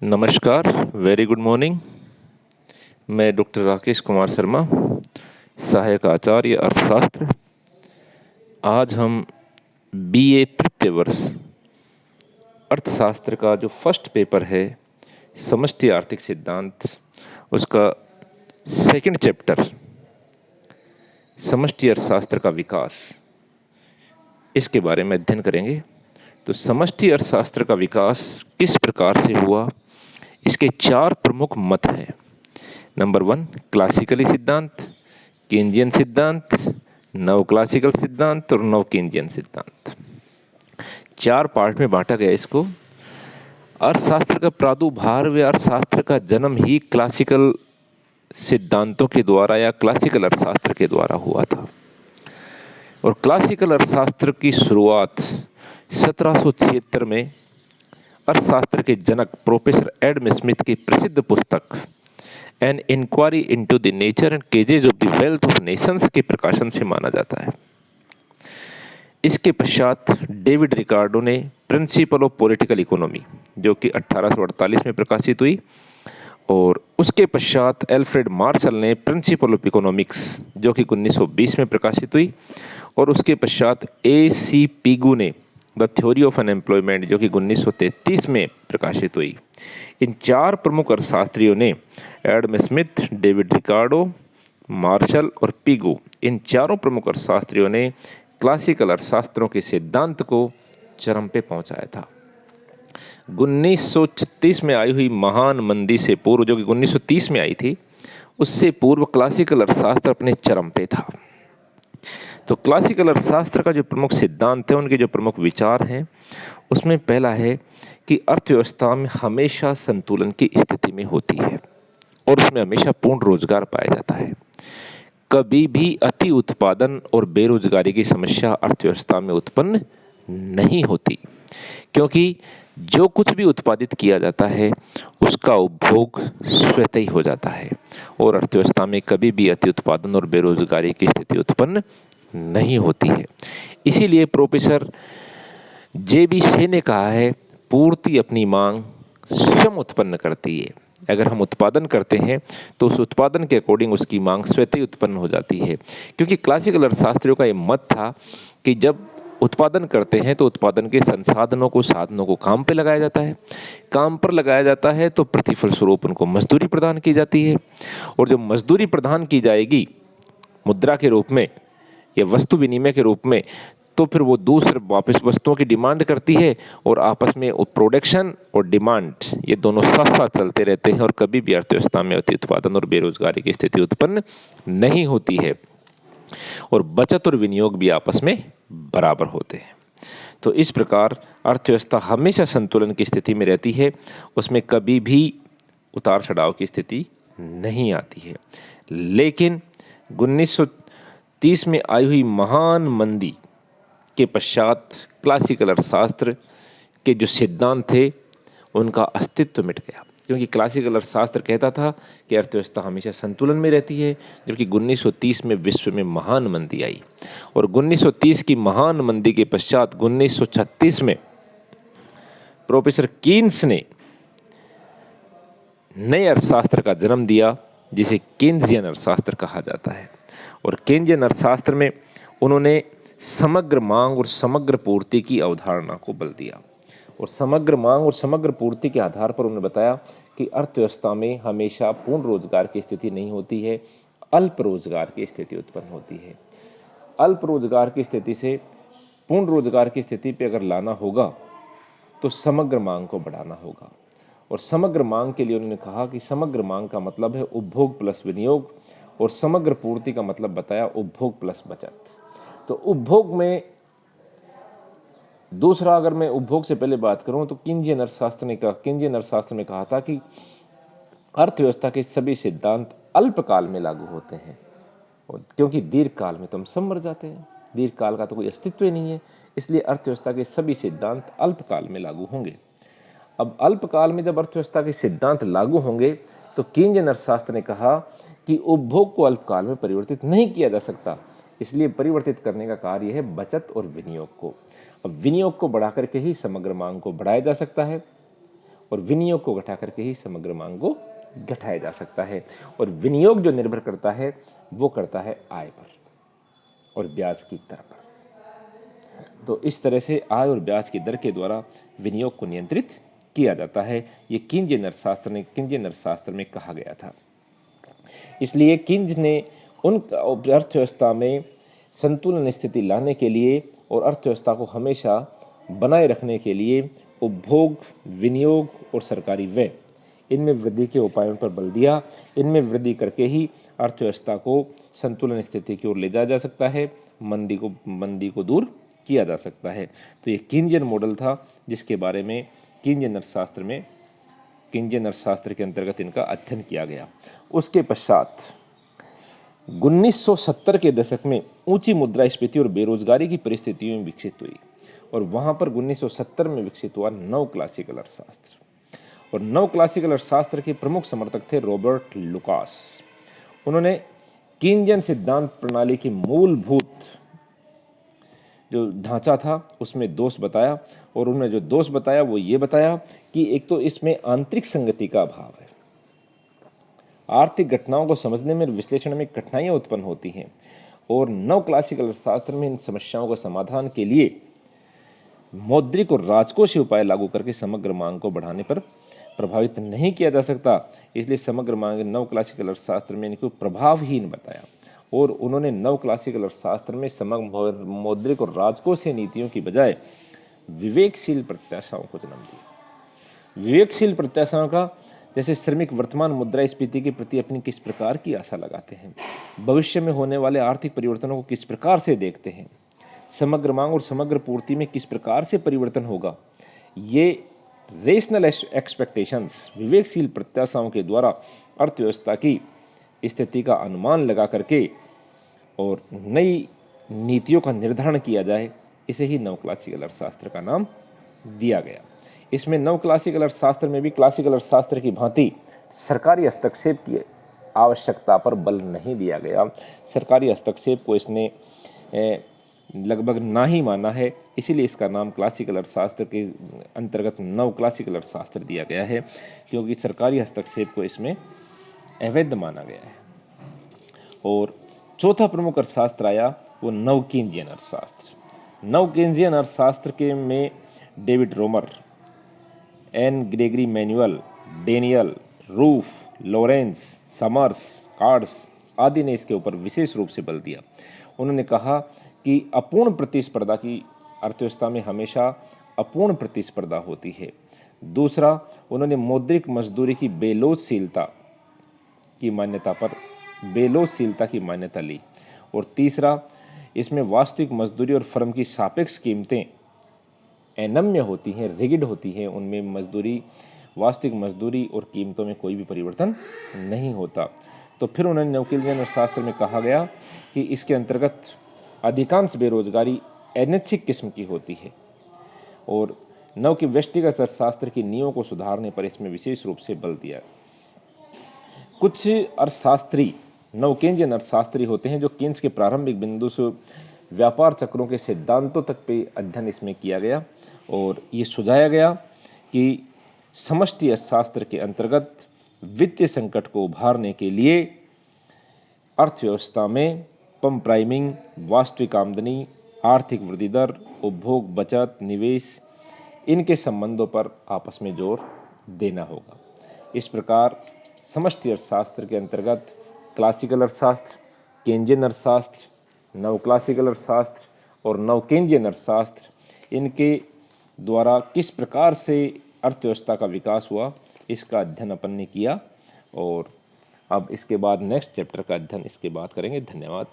नमस्कार, very good morning. मैं doctor Rakesh Kumar Sharma, सहायक आचार्य अर्थशास्त्र। आज हम बीए तृतीय वर्ष अर्थशास्त्र का जो फर्स्ट पेपर है, समष्टि आर्थिक सिद्धांत, उसका सेकंड चैप्टर समष्टि अर्थशास्त्र का विकास, इसके बारे में अध्ययन करेंगे। तो समष्टि अर्थशास्त्र का विकास किस प्रकार से हुआ, इसके 4 प्रमुख मत हैं। नंबर 1 क्लासिकली सिद्धांत, केन्जियन सिद्धांत, नव क्लासिकल सिद्धांत और नव केन्जियन सिद्धांत। 4 पार्ट में बांटा गया इसको। अर्थशास्त्र का प्रादुर्भाव व अर्थशास्त्र का जन्म ही क्लासिकल सिद्धांतों के द्वारा या क्लासिकल अर्थशास्त्र के द्वारा हुआ था। और क्लासिकल अर्थशास्त्र की शुरुआत 1776 में अर्थशास्त्र के जनक प्रोफेसर एडम स्मिथ की प्रसिद्ध पुस्तक an inquiry into the nature and causes of the wealth of nations के प्रकाशन से माना जाता है। इसके पश्चात डेविड रिकार्डो ने प्रिंसिपल ऑफ पॉलिटिकल इकोनॉमी, जो कि 1848 में प्रकाशित हुई, और उसके पश्चात एल्फ्रेड मार्शल ने प्रिंसिपल ऑफ इकोनॉमिक्स, जो कि 1920 में प्रकाशित हुई, और उसके पश्चात A.C. पीगू ने द थ्योरी ऑफ अनएम्प्लॉयमेंट, जो कि 1933 में प्रकाशित हुई। इन 4 प्रमुख अर्थशास्त्रियों ने, Adam Smith, David Ricardo, Marshall और पीगू, इन 4 प्रमुख अर्थशास्त्रियों ने क्लासिकल अर्थशास्त्रों के सिद्धांत को चरम पे पहुंचाया था। 1936 में आई हुई महान मंदी से पूर्व, जो कि 1930 में आई थी, उससे पूर्व क्लासिकल अर्थशास्त्र अपने चरम पे था। तो क्लासिकल अर्थशास्त्र का जो प्रमुख सिद्धांत है, उनके जो प्रमुख विचार हैं, उसमें पहला है कि अर्थव्यवस्था में हमेशा संतुलन की स्थिति में होती है और उसमें हमेशा पूर्ण रोजगार पाया जाता है। कभी भी अति उत्पादन और बेरोजगारी की समस्या अर्थव्यवस्था में उत्पन्न नहीं होती, क्योंकि जो कुछ भी उत्पादित किया जाता है उसका उपभोग स्वतः ही हो जाता है और अर्थव्यवस्था में कभी भी अति उत्पादन और बेरोजगारी की स्थिति उत्पन्न नहीं होती है। इसीलिए प्रोफेसर J.B. शे ने कहा है, पूर्ति अपनी मांग स्वयं उत्पन्न करती है। अगर हम उत्पादन करते हैं तो उस उत्पादन के अकॉर्डिंग उसकी मांग स्वतः ही उत्पन्न हो जाती है। क्योंकि क्लासिकल अर्थशास्त्रियों का ये मत था कि जब उत्पादन करते हैं तो उत्पादन के संसाधनों को, साधनों को काम पे लगाया जाता है। काम पर लगाया जाता है तो प्रतिफल स्वरूप उनको मजदूरी प्रदान की जाती है, और जो मजदूरी प्रदान की जाएगी मुद्रा के रूप में या वस्तु विनिमय के रूप में, तो फिर वो दूसरे वापस वस्तुओं की डिमांड करती है और आपस में प्रोडक्शन और डिमांड, ये दोनों साथ साथ चलते रहते हैं और कभी भी अर्थव्यवस्था में अति उत्पादन और बेरोजगारी की स्थिति उत्पन्न नहीं होती है, और बचत और विनियोग भी आपस में बराबर होते हैं। तो इस प्रकार अर्थव्यवस्था हमेशा संतुलन की स्थिति में रहती है, उसमें कभी भी उतार चढ़ाव की स्थिति नहीं आती है। लेकिन 1930 में आई हुई महान मंदी के पश्चात क्लासिकल अर्थशास्त्र के जो सिद्धांत थे उनका अस्तित्व मिट गया, क्योंकि क्लासिकल अर्थशास्त्र कहता था कि अर्थव्यवस्था हमेशा संतुलन में रहती है, जबकि 1930 में विश्व में महान मंदी आई, और 1930 की महान मंदी के पश्चात 1936 में प्रोफेसर कीन्स ने नए अर्थशास्त्र का जन्म दिया, जिसे केन्जियन अर्थशास्त्र कहा जाता है। और केन्जियन अर्थशास्त्र में उन्होंने समग्र मांग और समग्र पूर्ति की अवधारणा को बल दिया, और समग्र मांग और समग्र पूर्ति के आधार पर उन्होंने बताया कि अर्थव्यवस्था में हमेशा पूर्ण रोजगार की स्थिति नहीं होती है, अल्प रोजगार की स्थिति उत्पन्न होती है। अल्प रोजगार की स्थिति से पूर्ण रोजगार की स्थिति पे अगर लाना होगा तो समग्र मांग को बढ़ाना होगा, और समग्र मांग के लिए उन्होंने कहा कि समग्र मांग का मतलब है उपभोग प्लस विनियोग, और समग्र पूर्ति का मतलब बताया उपभोग प्लस बचत। तो उपभोग में दूसरा, अगर मैं उपभोग से पहले बात करूं तो केन्जियन अर्थशास्त्र ने कहा था कि अर्थव्यवस्था के सभी सिद्धांत अल्पकाल में लागू होते हैं, क्योंकि दीर्घकाल में तो हम सब मर जाते हैं, दीर्घकाल का तो कोई अस्तित्व ही नहीं है, इसलिए अर्थव्यवस्था के सभी सिद्धांत अल्पकाल में लागू होंगे। अब अल्पकाल में जब अर्थव्यवस्था के सिद्धांत लागू होंगे तो केन्जियन अर्थशास्त्र ने कहा कि उपभोग को अल्पकाल में परिवर्तित नहीं किया जा सकता, इसलिए परिवर्तित करने का कार्य है बचत और विनियोग को। अब विनियोग को बढ़ा करके ही समग्र मांग को बढ़ाया जा सकता है, और विनियोग को घटा करके ही समग्र मांग को घटाया जा सकता है। और विनियोग जो निर्भर करता है वो करता है आय पर और ब्याज की दर पर। तो इस तरह से आय और ब्याज की दर के द्वारा विनियोग को नियंत्रित किया जाता है। ये किंजनर शास्त्र में कहा गया था। इसलिए किंज ने उन अर्थव्यवस्था में संतुलन स्थिति लाने के लिए और अर्थव्यवस्था को हमेशा बनाए रखने के लिए उपभोग, विनियोग और सरकारी व्यय, इनमें वृद्धि के उपायों पर बल दिया। इनमें वृद्धि करके ही अर्थव्यवस्था को संतुलन स्थिति की ओर ले जाया जा सकता है, मंदी को दूर किया जा सकता है। तो ये किंजन मॉडल था जिसके बारे में किंजन अर्थशास्त्र के अंतर्गत इनका अध्ययन किया गया। उसके पश्चात 1970 के दशक में ऊंची मुद्रास्फीति और बेरोजगारी की परिस्थितियों में विकसित हुई और वहां पर 1970 में विकसित हुआ नव क्लासिकल अर्थशास्त्र। और नव क्लासिकल अर्थशास्त्र के प्रमुख समर्थक थे रॉबर्ट लुकास। उन्होंने किंजन सिद्धांत प्रणाली की मूलभूत जो ढांचा था उसमें दोष बताया, और उन्होंने जो दोष बताया वो ये बताया कि एक तो इसमें आंतरिक संगति का अभाव है, आर्थिक घटनाओं को समझने में विश्लेषण में कठिनाइयां उत्पन्न होती हैं, और नव क्लासिकल अर्थशास्त्र में इन समस्याओं के समाधान के लिए मौद्रिक और राजकोषीय उपाय लागू करके समग्र मांग को बढ़ाने पर प्रभावित नहीं किया जा सकता। इसलिए समग्र मांग नव क्लासिकल अर्थशास्त्र में इनको प्रभावहीन बताया, और उन्होंने नव क्लासिकल अर्थशास्त्र में समग्र मौद्रिक और राजकोषीय नीतियों की बजाय विवेकशील प्रत्याशाओं को जन्म दिया। विवेकशील प्रत्याशाओं का जैसे श्रमिक वर्तमान मुद्रास्फीति के प्रति अपनी किस प्रकार की आशा लगाते हैं, भविष्य में होने वाले आर्थिक परिवर्तनों को किस प्रकार से देखते हैं, समग्र मांग और समग्र पूर्ति में किस प्रकार से परिवर्तन होगा, ये रेशनल एक्सपेक्टेशंस, विवेकशील प्रत्याशाओं के द्वारा अर्थव्यवस्था की स्थिति का अनुमान लगा करके और नई नीतियों का निर्धारण किया जाए, इसे ही नव क्लासिकल अर्थशास्त्र का नाम दिया गया। इसमें नव क्लासिकल अर्थशास्त्र में भी क्लासिकल अर्थशास्त्र की भांति सरकारी हस्तक्षेप की आवश्यकता पर बल नहीं दिया गया। सरकारी हस्तक्षेप को इसने लगभग ना ही माना है, इसीलिए इसका नाम क्लासिकल अर्थशास्त्र के अंतर्गत नव क्लासिकल अर्थशास्त्र दिया गया है, क्योंकि सरकारी हस्तक्षेप को इसमें अवैध माना गया है। और चौथा प्रमुख अर्थशास्त्र आया वो नव केंद्रीयन अर्थशास्त्र। नव केंद्रीयन अर्थशास्त्र के में David Romer, N Gregory Manuel, Daniel, Ruff, Lawrence, Summers, Cards आदि ने इसके ऊपर विशेष रूप से बल दिया। उन्होंने कहा कि अपूर्ण प्रतिस्पर्धा की अर्थव्यवस्था में हमेशा अपूर्ण प्रतिस्पर्धा होती है। दूसरा, उन्होंने मौद्रिक मजदूरी की बेलोजशीलता की मान्यता ली। और तीसरा, इसमें वास्तविक मजदूरी और फर्म की सापेक्ष कीमतें अनम्य होती हैं, रिगिड होती हैं। उनमें वास्तविक मजदूरी और कीमतों में कोई भी परिवर्तन नहीं होता। तो फिर उन्होंने नव केंद्रीयन अर्थशास्त्र में कहा गया कि इसके अंतर्गत अधिकांश बेरोजगारी अनैच्छिक किस्म की होती है, और नव की व्यष्टिगत अर्थशास्त्र की नींवों को सुधारने पर इसमें विशेष रूप से बल दिया। कुछ अर्थशास्त्री नव केंद्रीयन अर्थशास्त्री होते हैं जो केन्स के प्रारंभिक बिंदु से व्यापार चक्रों के सिद्धांतों तक पे अध्ययन इसमें किया गया, और ये सुझाया गया कि समष्टि अर्थशास्त्र के अंतर्गत वित्तीय संकट को उभारने के लिए अर्थव्यवस्था में पंप प्राइमिंग, वास्तविक आमदनी, आर्थिक वृद्धि दर, उपभोग, बचत, निवेश, इनके संबंधों पर आपस में जोर देना होगा। इस प्रकार समष्टि अर्थशास्त्र के अंतर्गत क्लासिकल अर्थशास्त्र, केंद्रीयन अर्थशास्त्र, नव क्लासिकल अर्थशास्त्र और नव केंद्रीयन अर्थशास्त्र, इनके द्वारा किस प्रकार से अर्थव्यवस्था का विकास हुआ, इसका अध्ययन अपन ने किया। और अब इसके बाद नेक्स्ट चैप्टर का अध्ययन इसके बाद करेंगे। धन्यवाद।